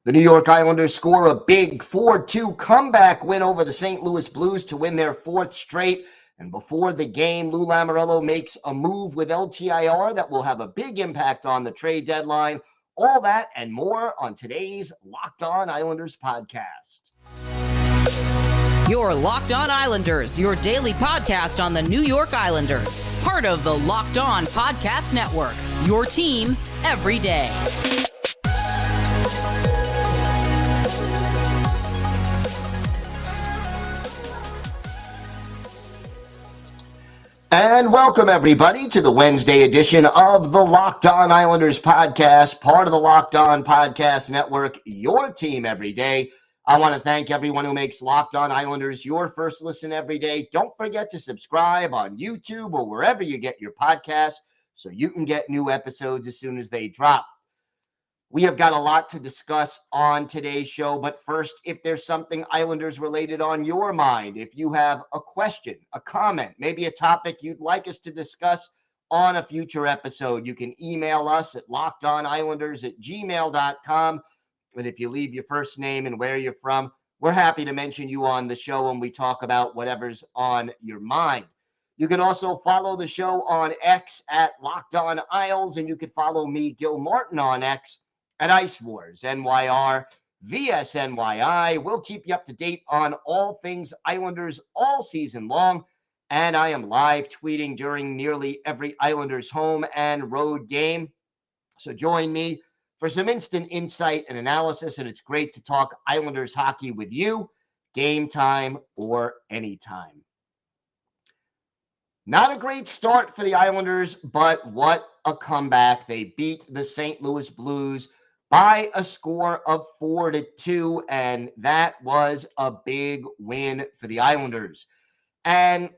The New York Islanders score a big 4-2 comeback win over the St. Louis Blues to win their fourth straight. And before the game, Lou Lamoriello makes a move with LTIR that will have a big impact on the trade deadline. All that and more on today's Locked On Islanders podcast. You're Locked On Islanders, your daily podcast on the New York Islanders. Part of the Locked On Podcast Network, your team every day. And welcome, everybody, to the Wednesday edition of the Locked On Islanders podcast, part of the Locked On Podcast Network, your team every day. I want to thank everyone who makes Locked On Islanders your first listen every day. Don't forget to subscribe on YouTube or wherever you get your podcasts so you can get new episodes as soon as they drop. We have got a lot to discuss on today's show, but first, if there's something Islanders related on your mind, if you have a question, a comment, maybe a topic you'd like us to discuss on a future episode, you can email us at lockedonislanders@gmail.com. And if you leave your first name and where you're from, we're happy to mention you on the show when we talk about whatever's on your mind. You can also follow the show on X at Locked On Isles, and you can follow me, Gil Martin, on X at Ice Wars, NYR, VSNYI. We'll keep you up to date on all things Islanders all season long, and I am live tweeting during nearly every Islanders home and road game. So join me for some instant insight and analysis, and it's great to talk Islanders hockey with you, game time or anytime. Not a great start for the Islanders, but what a comeback. They beat the St. Louis Blues by a score of 4-2, and that was a big win for the Islanders. And,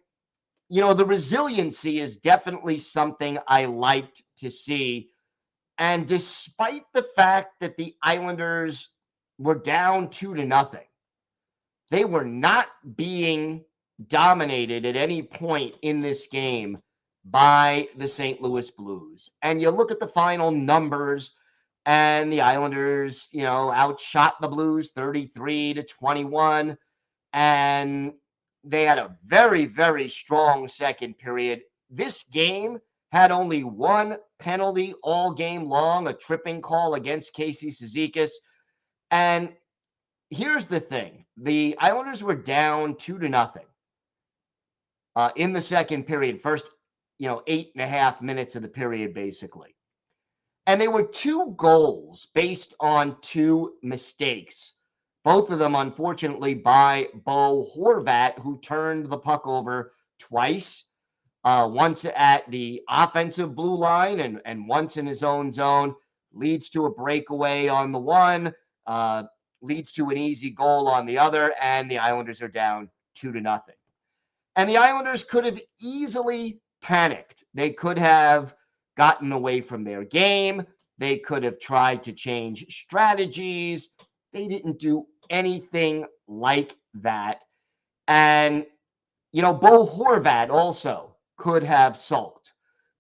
you know, the resiliency is definitely something I liked to see. And despite the fact that the Islanders were down 2-0, they were not being dominated at any point in this game by the St. Louis Blues. And you look at the final numbers, and the Islanders, you know, outshot the Blues 33-21. And they had a very, very strong second period. This game had only one penalty all game long, a tripping call against Casey Cizikas. And here's the thing. The Islanders were down 2-0 in the second period, first, 8.5 minutes of the period, basically. And they were 2 goals based on 2 mistakes, both of them, unfortunately, by Bo Horvat, who turned the puck over twice, once at the offensive blue line and once in his own zone, leads to a breakaway on the one, leads to an easy goal on the other, and the Islanders are down 2-0. And the Islanders could have easily panicked. They could have gotten away from their game. They could have tried to change strategies. They didn't do anything like that. And, Bo Horvat also could have sulked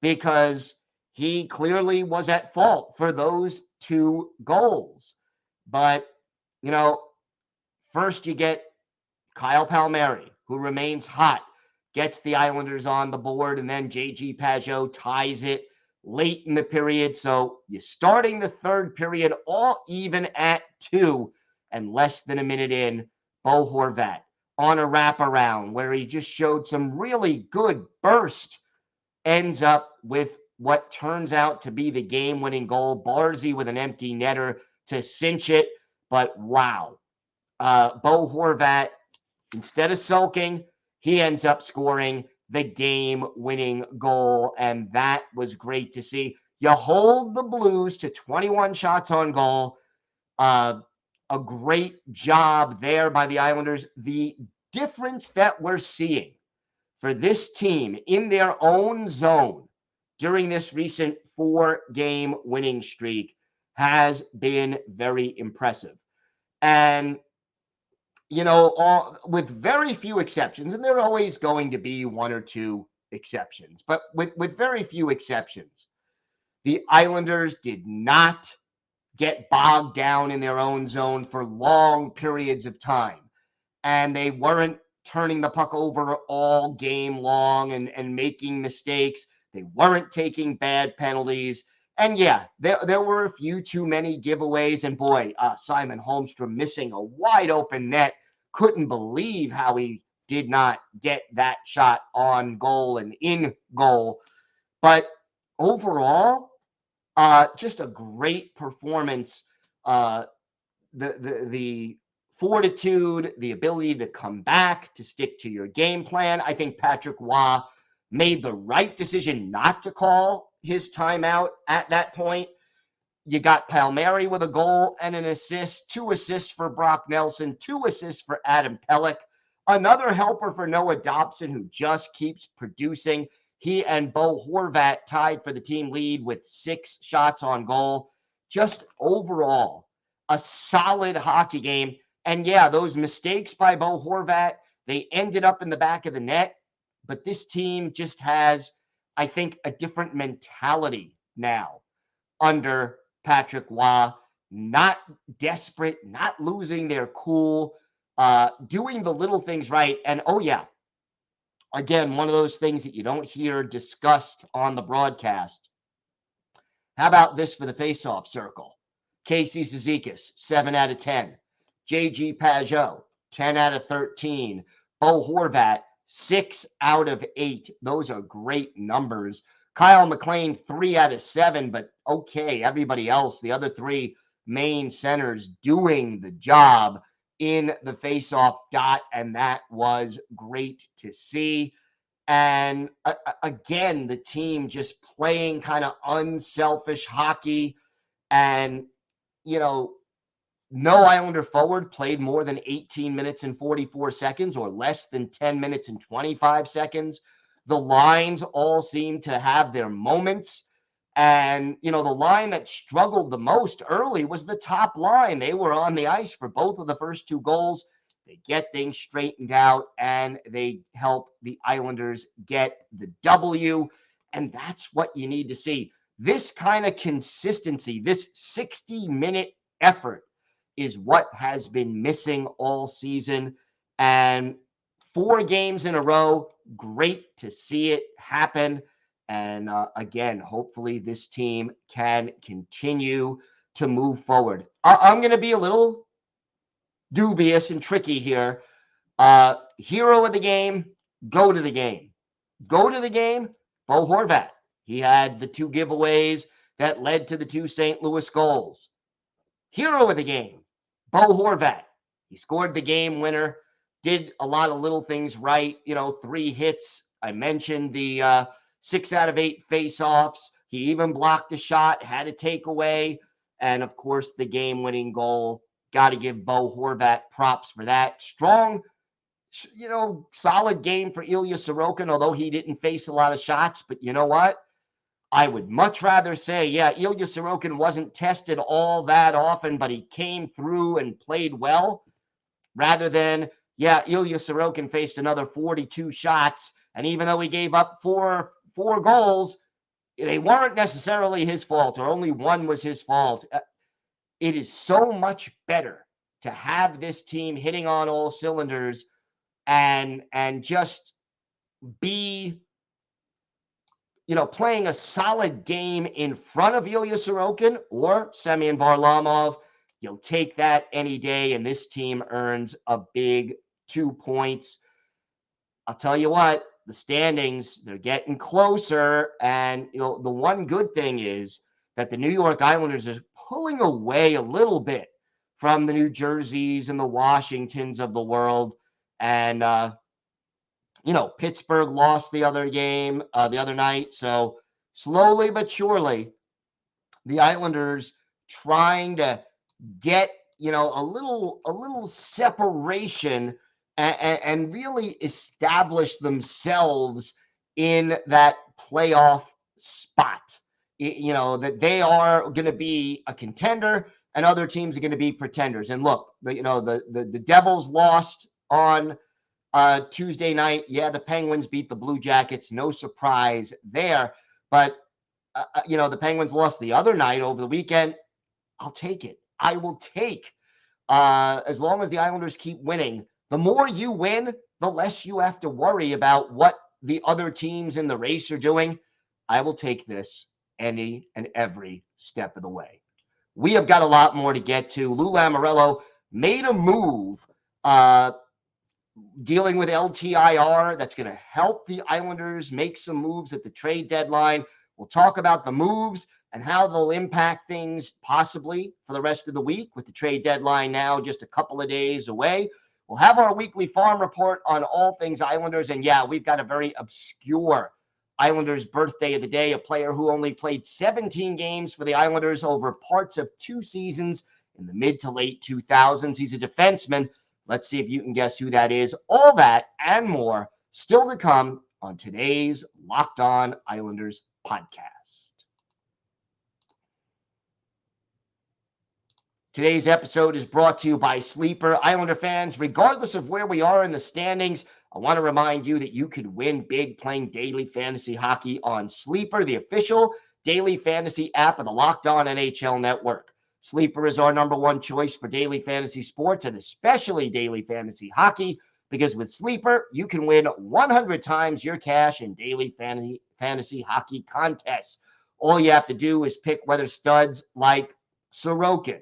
because he clearly was at fault for those 2 goals. But, first you get Kyle Palmieri, who remains hot, gets the Islanders on the board, and then J.G. Pageau ties it late in the period. So you're starting the third period all even at 2, and less than a minute in, Bo Horvat on a wraparound where he just showed some really good burst, ends up with what turns out to be the game-winning goal. Barzy with an empty netter to cinch it. But wow, Bo Horvat, instead of sulking, he ends up scoring the game-winning goal, and that was great to see. You hold the Blues to 21 shots on goal. A great job there by the Islanders. The difference that we're seeing for this team in their own zone during this recent 4-game winning streak has been very impressive. And with very few exceptions, and there are always going to be 1 or 2 exceptions, but with very few exceptions, the Islanders did not get bogged down in their own zone for long periods of time. And they weren't turning the puck over all game long and making mistakes. They weren't taking bad penalties. And yeah, there were a few too many giveaways. And boy, Simon Holmstrom missing a wide open net. Couldn't believe how he did not get that shot on goal and in goal. But overall, just a great performance. The fortitude, the ability to come back, to stick to your game plan. I think Patrick Roy made the right decision not to call his timeout at that point. You got Palmieri with a goal and an assist, 2 assists for Brock Nelson, 2 assists for Adam Pelech, another helper for Noah Dobson, who just keeps producing. He and Bo Horvat tied for the team lead with 6 shots on goal. Just overall, a solid hockey game. And yeah, those mistakes by Bo Horvat, they ended up in the back of the net. But this team just has, I think, a different mentality now under Patrick Roy. Not desperate, not losing their cool, doing the little things right. And oh yeah, again, one of those things that you don't hear discussed on the broadcast. How about this for the faceoff circle? Casey Cizikas, 7 out of 10. JG Pageau, 10 out of 13. Bo Horvat, 6 out of 8. Those are great numbers. Kyle McLean, 3 out of 7, but okay, everybody else, the other 3 main centers doing the job in the faceoff dot, and that was great to see. And again, the team just playing kind of unselfish hockey. And, you know, no Islander forward played more than 18 minutes and 44 seconds or less than 10 minutes and 25 seconds. The lines all seem to have their moments. And, you know, the line that struggled the most early was the top line. They were on the ice for both of the first 2 goals. They get things straightened out, and they help the Islanders get the W. And that's what you need to see. This kind of consistency, this 60-minute effort is what has been missing all season. And 4 games in a row, great to see it happen. And again, hopefully this team can continue to move forward. I'm going to be a little dubious and tricky here. Hero of the game, go to the game. Go to the game, Bo Horvat. He had the 2 giveaways that led to the 2 St. Louis goals. Hero of the game, Bo Horvat. He scored the game winner, did a lot of little things right. 3 hits. I mentioned the 6 out of 8 face-offs. He even blocked a shot, had a takeaway, and of course the game-winning goal. Got to give Bo Horvat props for that. Strong, solid game for Ilya Sorokin, although he didn't face a lot of shots. But you know what? I would much rather say, yeah, Ilya Sorokin wasn't tested all that often, but he came through and played well, rather than, yeah, Ilya Sorokin faced another 42 shots, and even though he gave up four goals, they weren't necessarily his fault, or only one was his fault. It is so much better to have this team hitting on all cylinders and just be, playing a solid game in front of Ilya Sorokin or Semyon Varlamov. You'll take that any day, and this team earns a big 2 points. I'll tell you what, the standings, they're getting closer, and the one good thing is that the New York Islanders are pulling away a little bit from the New Jerseys and the Washingtons of the world. And, Pittsburgh lost the other night. So slowly but surely, the Islanders trying to get, a little separation and really establish themselves in that playoff spot. That they are going to be a contender and other teams are going to be pretenders. And look, the Devils lost on Tuesday night. Yeah, the Penguins beat the Blue Jackets. No surprise there. But, the Penguins lost the other night over the weekend. I'll take it. I will take, as long as the Islanders keep winning. The more you win, the less you have to worry about what the other teams in the race are doing. I will take this any and every step of the way. We have got a lot more to get to. Lou Lamoriello made a move dealing with LTIR that's going to help the Islanders make some moves at the trade deadline. We'll talk about the moves and how they'll impact things possibly for the rest of the week with the trade deadline now just a couple of days away. We'll have our weekly farm report on all things Islanders. And yeah, we've got a very obscure Islanders birthday of the day, a player who only played 17 games for the Islanders over parts of 2 seasons in the mid to late 2000s. He's a defenseman. Let's see if you can guess who that is. All that and more still to come on today's Locked On Islanders podcast. Today's episode is brought to you by Sleeper. Islander fans, regardless of where we are in the standings, I want to remind you that you could win big playing daily fantasy hockey on Sleeper, the official daily fantasy app of the Locked On NHL Network. Sleeper is our number one choice for daily fantasy sports and especially daily fantasy hockey, because with Sleeper, you can win 100 times your cash in daily fantasy hockey contests. All you have to do is pick whether studs like Sorokin,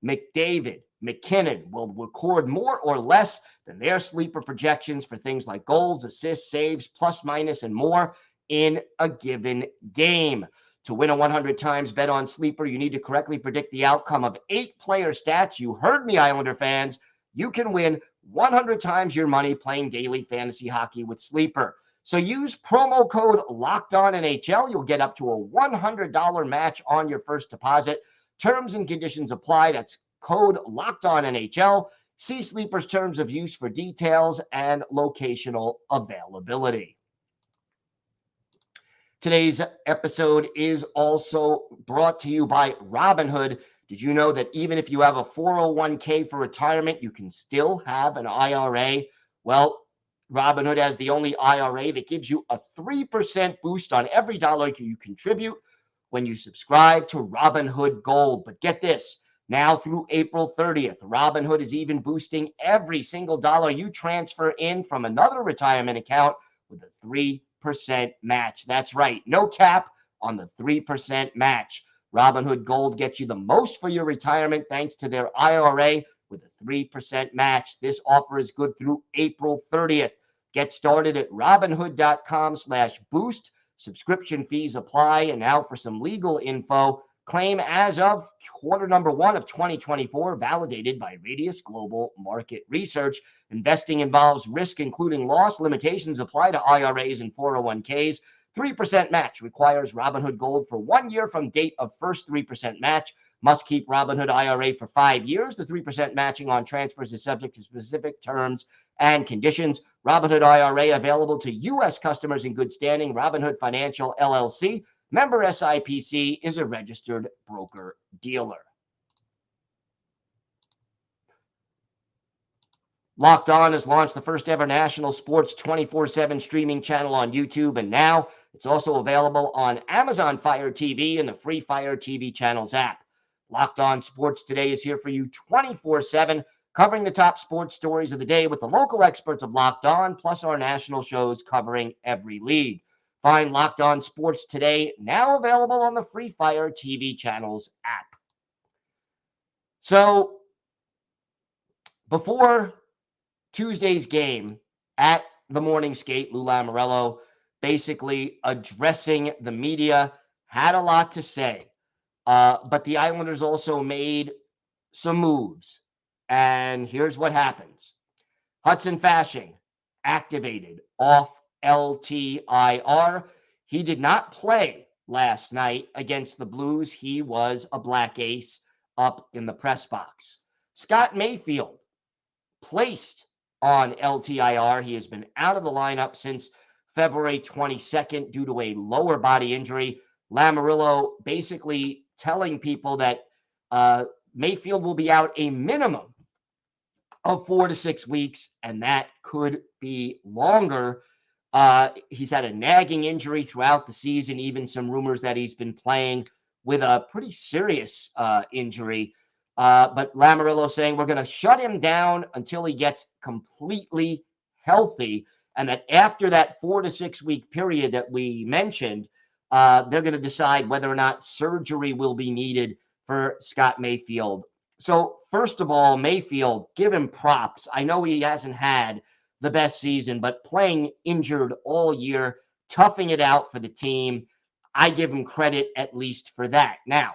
McDavid, McKinnon will record more or less than their Sleeper projections for things like goals, assists, saves, plus, minus, and more in a given game. To win a 100 times bet on Sleeper, you need to correctly predict the outcome of 8 player stats. You heard me, Islander fans. You can win 100 times your money playing daily fantasy hockey with Sleeper. So use promo code LOCKEDONNHL. You'll get up to a $100 match on your first deposit. Terms and conditions apply. That's code LOCKEDONNHL. See Sleeper's terms of use for details and locational availability. Today's episode is also brought to you by Robinhood. Did you know that even if you have a 401k for retirement, you can still have an IRA? Well, Robinhood has the only IRA that gives you a 3% boost on every dollar you contribute when you subscribe to Robinhood Gold. But get this, now through April 30th, Robinhood is even boosting every single dollar you transfer in from another retirement account with a 3% match. That's right, no cap on the 3% match. Robinhood Gold gets you the most for your retirement thanks to their IRA with a 3% match. This offer is good through April 30th. Get started at robinhood.com/boost. Subscription fees apply. And now for some legal info. Claim as of quarter number 1 of 2024, validated by Radius Global Market Research. Investing involves risk, including loss. Limitations apply to IRAs and 401ks. 3% match requires Robinhood Gold for 1 year from date of first 3% match. Must keep Robinhood IRA for 5 years. The 3% matching on transfers is subject to specific terms and conditions. Robinhood IRA available to U.S. customers in good standing. Robinhood Financial LLC, member SIPC, is a registered broker-dealer. Locked On has launched the first ever national sports 24/7 streaming channel on YouTube, and now it's also available on Amazon Fire TV and the free Fire TV channels app. Locked On Sports Today is here for you 24/7, covering the top sports stories of the day with the local experts of Locked On, plus our national shows covering every league. Find Locked On Sports Today, now available on the free Fire TV channels app. So, before Tuesday's game at the morning skate, Lou Lamoriello basically addressing the media, had a lot to say. But the Islanders also made some moves. And here's what happens. Hudson Fasching activated off LTIR. He did not play last night against the Blues. He was a black ace up in the press box. Scott Mayfield placed on LTIR. He has been out of the lineup since February 22nd due to a lower body injury. Lamoriello basically telling people that Mayfield will be out a minimum of 4 to 6 weeks, and that could be longer. He's had a nagging injury throughout the season, even some rumors that he's been playing with a pretty serious injury. But Lamoriello saying we're going to shut him down until he gets completely healthy, and that after that 4 to 6 week period that we mentioned, they're going to decide whether or not surgery will be needed for Scott Mayfield. So first of all, Mayfield, give him props. I know he hasn't had the best season, but playing injured all year, toughing it out for the team, I give him credit at least for that. Now,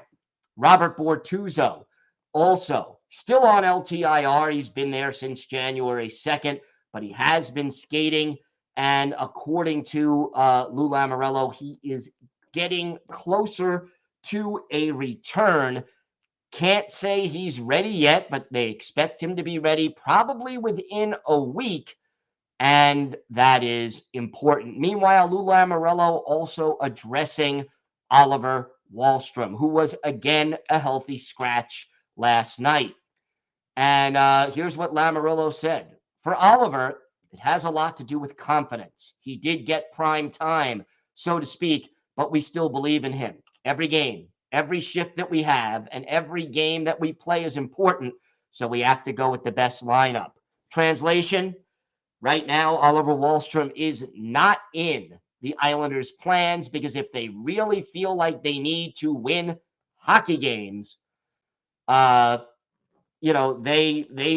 Robert Bortuzzo, also still on LTIR. He's been there since January 2nd, but he has been skating. And according to Lou Lamoriello, he is getting closer to a return. Can't say he's ready yet, but they expect him to be ready probably within a week. And that is important. Meanwhile, Lou Lamoriello also addressing Oliver Wahlstrom, who was again a healthy scratch last night. And here's what Lamoriello said. For Oliver, it has a lot to do with confidence. He did get prime time, so to speak, but we still believe in him. Every game, every shift that we have, and every game that we play is important, so we have to go with the best lineup. Translation, right now, Oliver Wahlstrom is not in the Islanders' plans because if they really feel like they need to win hockey games, they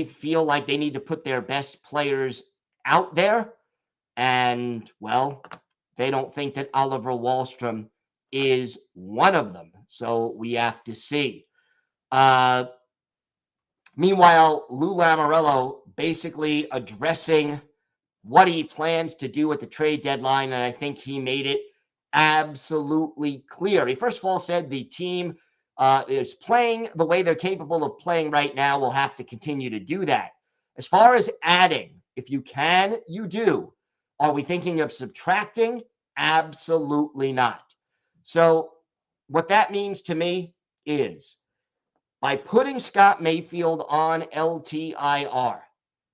feel like they need to put their best players out there, and well, they don't think that Oliver Wahlstrom is one of them. So we have to see. Meanwhile, Lou Lamoriello basically addressing what he plans to do at the trade deadline, and I think he made it absolutely clear. He first of all said the team is playing the way they're capable of playing right now. We'll have to continue to do that. As far as adding, if you can, you do. Are we thinking of subtracting? Absolutely not. So what that means to me is by putting Scott Mayfield on LTIR,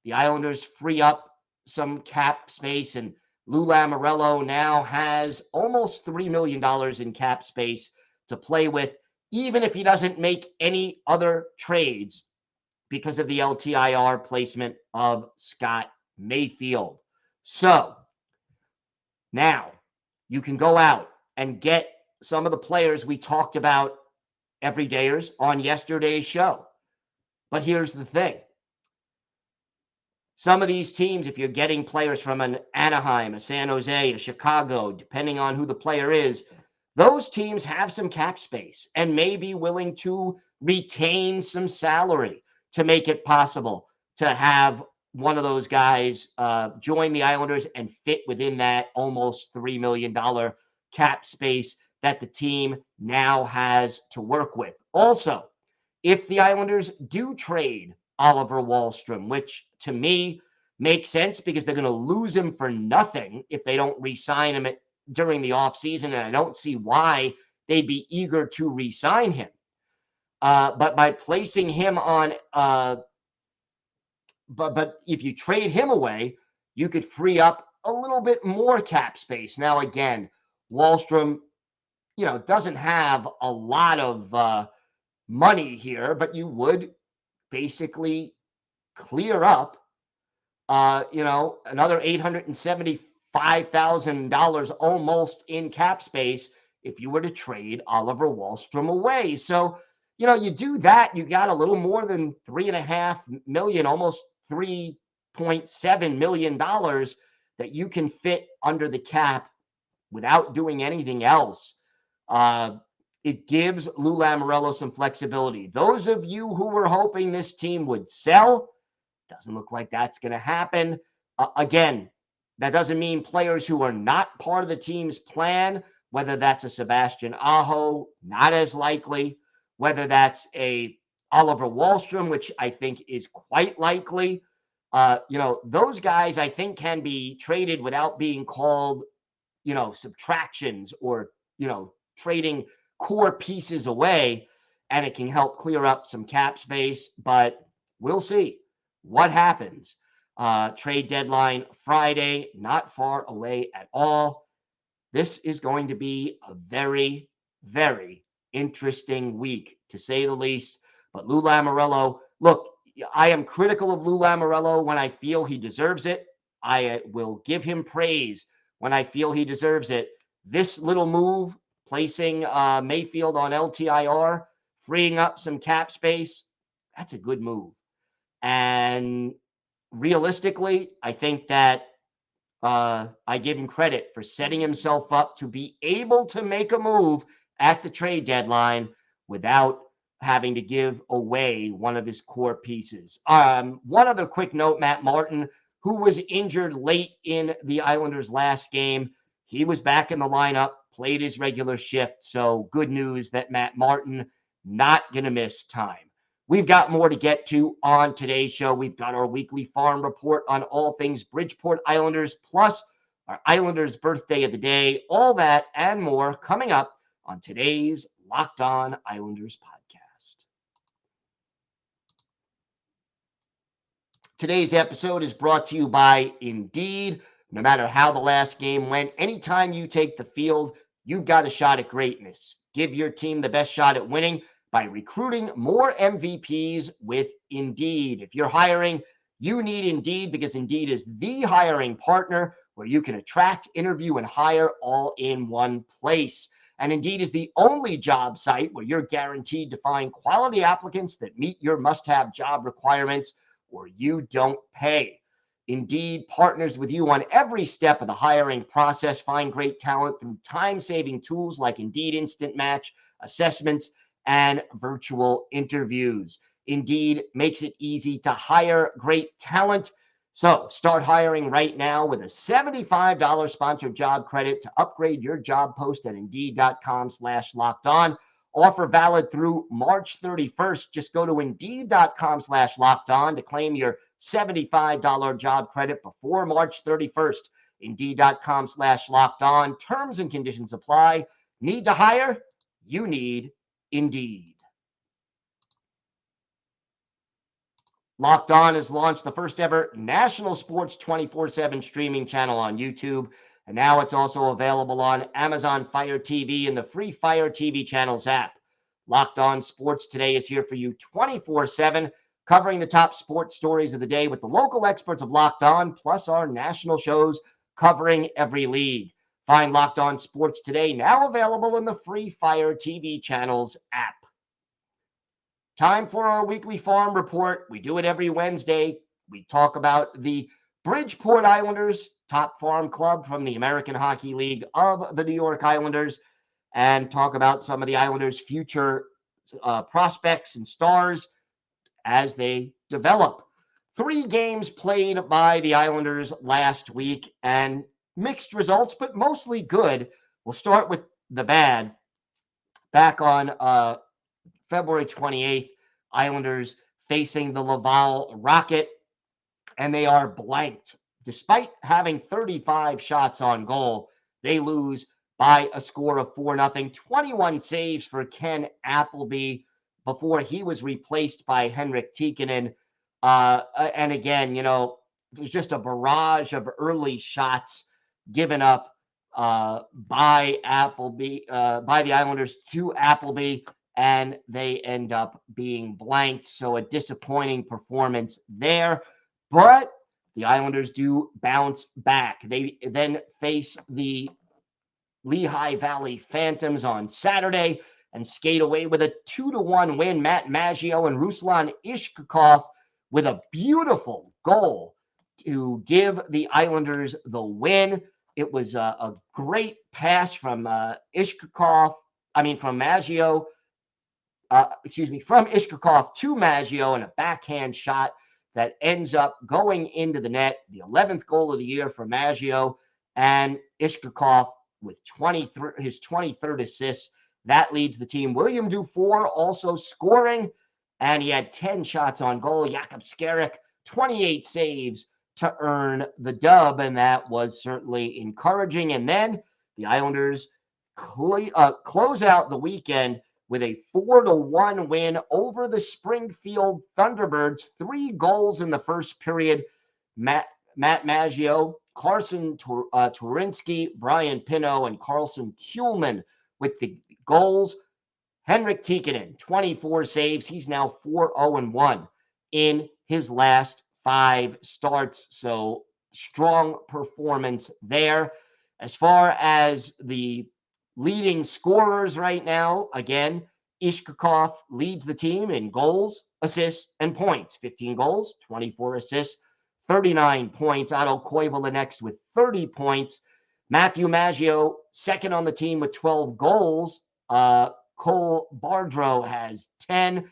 the Islanders free up some cap space, and Lou Lamoriello now has almost $3 million in cap space to play with, even if he doesn't make any other trades because of the LTIR placement of Scott Mayfield. So now you can go out and get some of the players we talked about everydayers on yesterday's show. But here's the thing. Some of these teams, if you're getting players from an Anaheim, a San Jose, a Chicago, depending on who the player is, those teams have some cap space and may be willing to retain some salary to make it possible to have one of those guys join the Islanders and fit within that almost $3 million cap space that the team now has to work with. Also, if the Islanders do trade Oliver Wahlstrom, which to me makes sense because they're going to lose him for nothing if they don't re-sign him during the offseason, and I don't see why they'd be eager to re-sign him. But by placing him on, but if you trade him away, you could free up a little bit more cap space. Now, again, Wahlstrom, doesn't have a lot of money here, but you would basically clear up, another $875,000 almost in cap space if you were to trade Oliver Wahlstrom away. So, you do that, you got a little more than $3.5 million, almost $3.7 million that you can fit under the cap without doing anything else. It gives Lou Lamoriello some flexibility. Those of you who were hoping this team would sell, doesn't look like that's going to happen. Again, that doesn't mean players who are not part of the team's plan, whether that's a Sebastian Aho, not as likely, whether that's a Oliver Wahlstrom, which I think is quite likely. Those guys I think can be traded without being called, subtractions or, trading core pieces away, and it can help clear up some cap space, but we'll see what happens. Trade deadline Friday, not far away at all. This is going to be a very, very interesting week, to say the least. But Lou Lamoriello, look, I am critical of Lou Lamoriello when I feel he deserves it. I will give him praise when I feel he deserves it. This little move, placing Mayfield on LTIR, freeing up some cap space, that's a good move. And realistically, I think that I give him credit for setting himself up to be able to make a move at the trade deadline without having to give away one of his core pieces. One other quick note, Matt Martin, who was injured late in the Islanders' last game, he was back in the lineup, played his regular shift. So good news that Matt Martin not going to miss time. We've got more to get to on today's show. We've got our weekly farm report on all things Bridgeport Islanders, plus our Islanders birthday of the day. All that and more coming up on today's Locked On Islanders podcast. Today's episode is brought to you by Indeed. No matter how the last game went, anytime you take the field, you've got a shot at greatness. Give your team the best shot at winning by recruiting more MVPs with Indeed. If you're hiring, you need Indeed, because Indeed is the hiring partner where you can attract, interview, and hire all in one place. And Indeed is the only job site where you're guaranteed to find quality applicants that meet your must-have job requirements, or you don't pay. Indeed partners with you on every step of the hiring process. Find great talent through time-saving tools like Indeed Instant Match, assessments, and virtual interviews. Indeed makes it easy to hire great talent. So start hiring right now with a $75 sponsored job credit to upgrade your job post at Indeed.com/lockedon. Offer valid through March 31st. Just go to Indeed.com/lockedon to claim your $75 job credit before March 31st. Indeed.com/lockedon. Terms and conditions apply. Need to hire? You need Indeed. Locked On has launched the first ever national sports 24/7 streaming channel on YouTube. And now it's also available on Amazon Fire TV and the free Fire TV channels app. Locked On Sports Today is here for you 24/7, covering the top sports stories of the day with the local experts of Locked On, plus our national shows covering every league. Find Locked On Sports Today now available in the free Fire TV channels app. Time for our weekly farm report. We do it every Wednesday. We talk about the Bridgeport Islanders, top farm club from the American Hockey League of the New York Islanders, and talk about some of the Islanders' future prospects and stars as they develop. 3 games played by the Islanders last week, and mixed results, but mostly good. We'll start with the bad. Back on February 28th, Islanders facing the Laval Rocket, and they are blanked. Despite having 35 shots on goal, they lose by a score of 4-0. 21 saves for Ken Appleby before he was replaced by Henrik Tikkanen. And again, there's just a barrage of early shots given up by the Islanders to Appleby, and they end up being blanked. So a disappointing performance there. But the Islanders do bounce back. They then face the Lehigh Valley Phantoms on Saturday and skate away with a 2-1 win. Matt Maggio and Ruslan Ishkakov with a beautiful goal to give the Islanders the win. It was a great pass from Maggio. From Ishkakov to Maggio, and a backhand shot that ends up going into the net. The 11th goal of the year for Maggio, and Ishkakov with his 23rd assist. That leads the team. William Dufour also scoring, and he had 10 shots on goal. Jakub Skarek, 28 saves to earn the dub, and that was certainly encouraging. And then the Islanders close out the weekend with a 4-1 win over the Springfield Thunderbirds. 3 goals in the first period. Matt Maggio, Carson Turinsky, Brian Pino, and Carlson Kuhlman with the goals. Henrik Tikkanen, 24 saves. He's now 4-0-1 in his last 5 starts. So strong performance there. As far as the leading scorers right now, again, Ishkakov leads the team in goals, assists, and points. 15 goals, 24 assists, 39 points. Otto Koivula next with 30 points. Matthew Maggio, second on the team with 12 goals. Cole Bardreau has 10.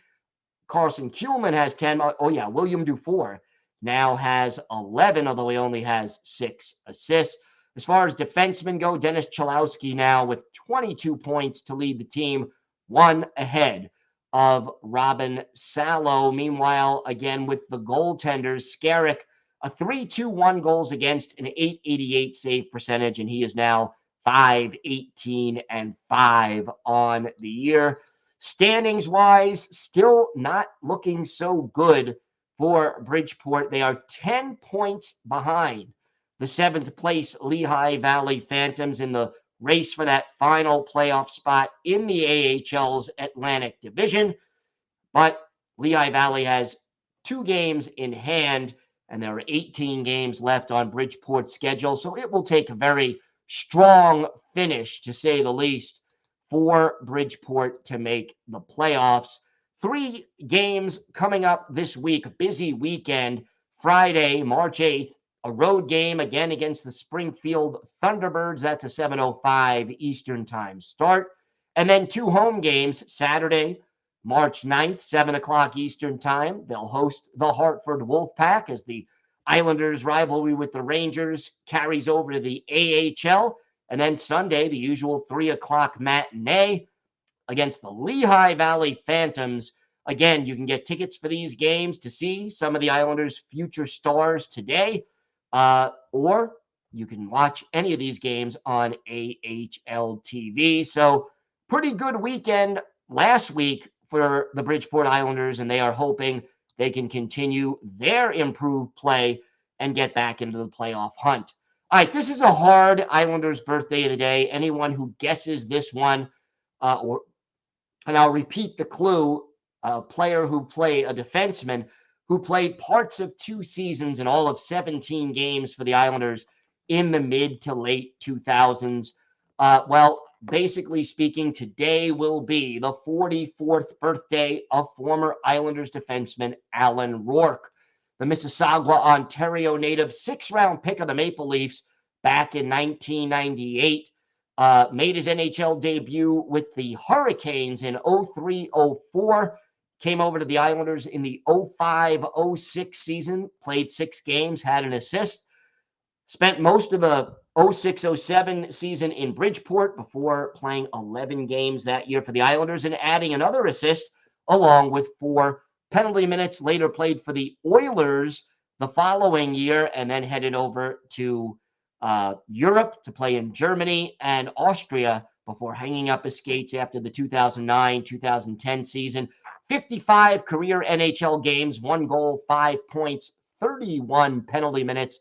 Carson Kuhlman has 10. Oh, yeah, William Dufour now has 11, although he only has 6 assists. As far as defensemen go, Dennis Chalowski now with 22 points to lead the team, 1 ahead of Robin Salo. Meanwhile, again, with the goaltenders, Skarek, a 3.21 goals against, an 888 save percentage, and he is now 5-18-5 on the year. Standings wise, still not looking so good for Bridgeport. They are 10 points behind the 7th place Lehigh Valley Phantoms in the race for that final playoff spot in the AHL's Atlantic Division. But Lehigh Valley has 2 games in hand, and there are 18 games left on Bridgeport's schedule. So it will take a very strong finish, to say the least, for Bridgeport to make the playoffs. 3 games coming up this week, busy weekend. Friday, March 8th, a road game again against the Springfield Thunderbirds. That's a 7:05 Eastern time start. And then 2 home games, Saturday, March 9th, 7 o'clock Eastern time. They'll host the Hartford Wolfpack as the Islanders' rivalry with the Rangers carries over to the AHL. And then Sunday, the usual 3 o'clock matinee against the Lehigh Valley Phantoms. Again, you can get tickets for these games to see some of the Islanders' future stars today, or you can watch any of these games on AHL TV. So pretty good weekend last week for the Bridgeport Islanders, and they are hoping they can continue their improved play and get back into the playoff hunt. All right, this is a hard Islanders birthday of the day. Anyone who guesses this one, and I'll repeat the clue, a defenseman who played parts of 2 seasons and all of 17 games for the Islanders in the mid to late 2000s. Basically speaking, today will be the 44th birthday of former Islanders defenseman Alan Rourke, the Mississauga, Ontario native, 6th-round pick of the Maple Leafs back in 1998. Made his NHL debut with the Hurricanes in 03-04. Came over to the Islanders in the 05-06 season, played 6 games, had an assist. Spent most of the 06-07 season in Bridgeport before playing 11 games that year for the Islanders and adding another assist along with 4 penalty minutes. Later played for the Oilers the following year and then headed over to Europe to play in Germany and Austria before hanging up his skates after the 2009-2010 season. 55 career NHL games, 1 goal, 5 points, 31 penalty minutes.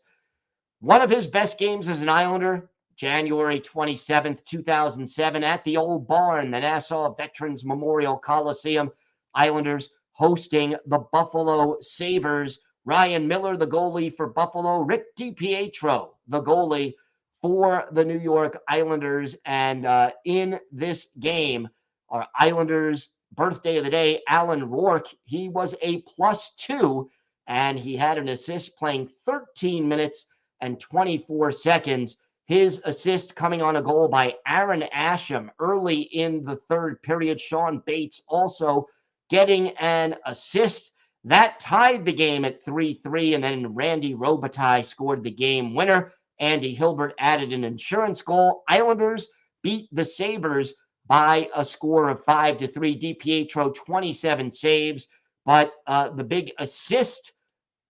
One of his best games as an Islander, January 27th, 2007, at the Old Barn, the Nassau Veterans Memorial Coliseum. Islanders hosting the Buffalo Sabres. Ryan Miller, the goalie for Buffalo. Rick DiPietro, the goalie for the New York Islanders. And in this game, our Islanders' birthday of the day, Alan Rourke, he was a +2, and he had an assist playing 13 minutes and 24 seconds. His assist coming on a goal by Aaron Asham early in the 3rd period. Sean Bates also getting an assist. That tied the game at 3-3, and then Randy Robitaille scored the game winner. Andy Hilbert added an insurance goal. Islanders beat the Sabres by a score of 5-3. DiPietro, 27 saves, but the big assist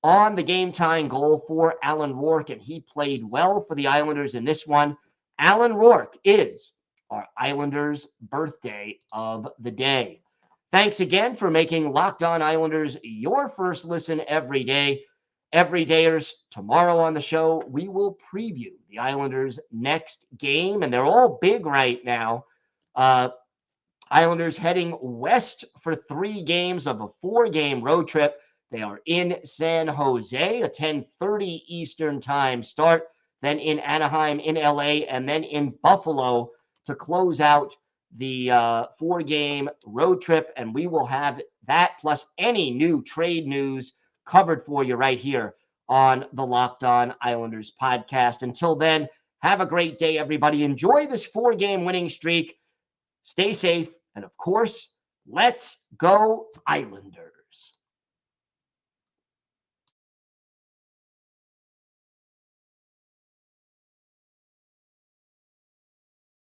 on the game-tying goal for Alan Rourke, and he played well for the Islanders in this one. Alan Rourke is our Islanders' birthday of the day. Thanks again for making Locked On Islanders your first listen every day. Everydayers, tomorrow on the show, we will preview the Islanders' next game, and they're all big right now. Islanders heading west for 3 games of a 4-game road trip. They are in San Jose, a 10:30 Eastern time start, then in Anaheim, in LA, and then in Buffalo to close out the 4-game road trip. And we will have that plus any new trade news covered for you right here on the Locked On Islanders podcast. Until then, have a great day, everybody. Enjoy this 4-game winning streak. Stay safe. And of course, let's go Islanders.